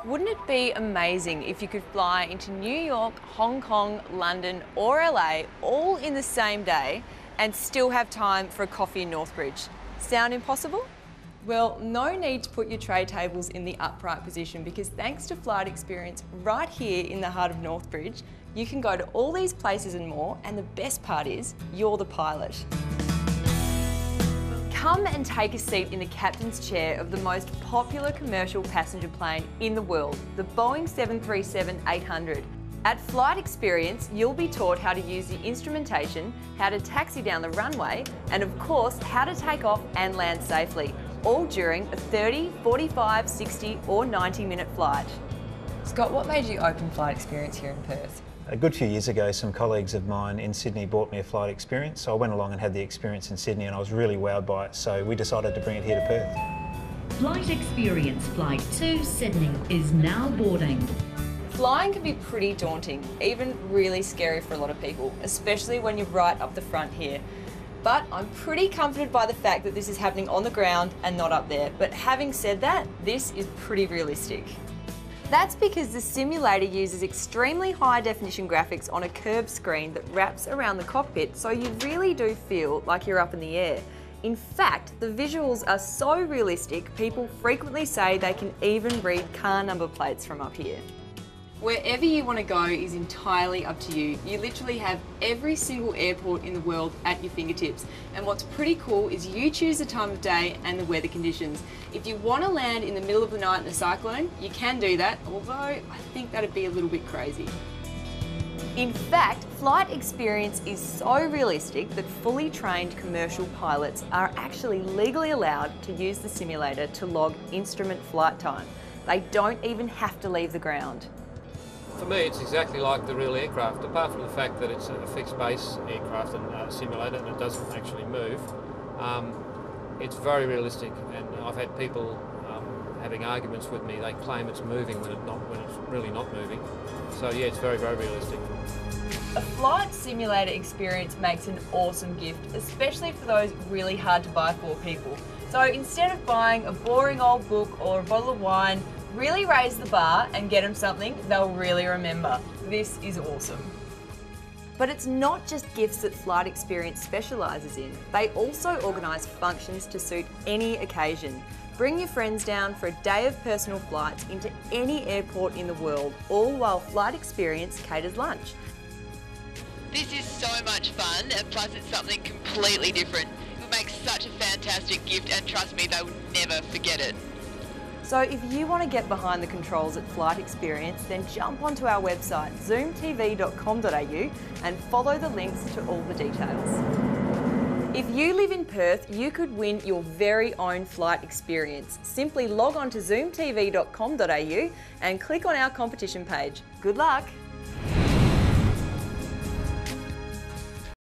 Wouldn't it be amazing if you could fly into New York, Hong Kong, London or LA all in the same day and still have time for a coffee in Northbridge? Sound impossible? Well, no need to put your tray tables in the upright position because thanks to Flight Experience right here in the heart of Northbridge, you can go to all these places and more, and the best part is, you're the pilot. Come and take a seat in the captain's chair of the most popular commercial passenger plane in the world, the Boeing 737-800. At Flight Experience, you'll be taught how to use the instrumentation, how to taxi down the runway, and of course, how to take off and land safely, all during a 30, 45, 60 or 90-minute flight. Scott, what made you open Flight Experience here in Perth? A good few years ago, some colleagues of mine in Sydney bought me a Flight Experience, so I went along and had the experience in Sydney and I was really wowed by it, so we decided to bring it here to Perth. Flight Experience Flight to Sydney is now boarding. Flying can be pretty daunting, even really scary for a lot of people, especially when you're right up the front here. But I'm pretty comforted by the fact that this is happening on the ground and not up there. But having said that, this is pretty realistic. That's because the simulator uses extremely high definition graphics on a curved screen that wraps around the cockpit, so you really do feel like you're up in the air. In fact, the visuals are so realistic, people frequently say they can even read car number plates from up here. Wherever you want to go is entirely up to you. You literally have every single airport in the world at your fingertips. And what's pretty cool is you choose the time of day and the weather conditions. If you want to land in the middle of the night in a cyclone, you can do that, although I think that'd be a little bit crazy. In fact, Flight Experience is so realistic that fully trained commercial pilots are actually legally allowed to use the simulator to log instrument flight time. They don't even have to leave the ground. For me, it's exactly like the real aircraft, apart from the fact that it's a fixed base aircraft and simulator and it doesn't actually move. It's very realistic, and I've had people having arguments with me. They claim it's moving when it's really not moving. So yeah, it's very, very realistic. A flight simulator experience makes an awesome gift, especially for those really hard to buy for people. So instead of buying a boring old book or a bottle of wine, really raise the bar and get them something they'll really remember. This is awesome. But it's not just gifts that Flight Experience specialises in. They also organise functions to suit any occasion. Bring your friends down for a day of personal flights into any airport in the world, all while Flight Experience caters lunch. This is so much fun, and plus it's something completely different. It would make such a fantastic gift, and trust me, they would never forget it. So if you want to get behind the controls at Flight Experience, then jump onto our website zoomtv.com.au and follow the links to all the details. If you live in Perth, you could win your very own Flight Experience. Simply log on to zoomtv.com.au and click on our competition page. Good luck!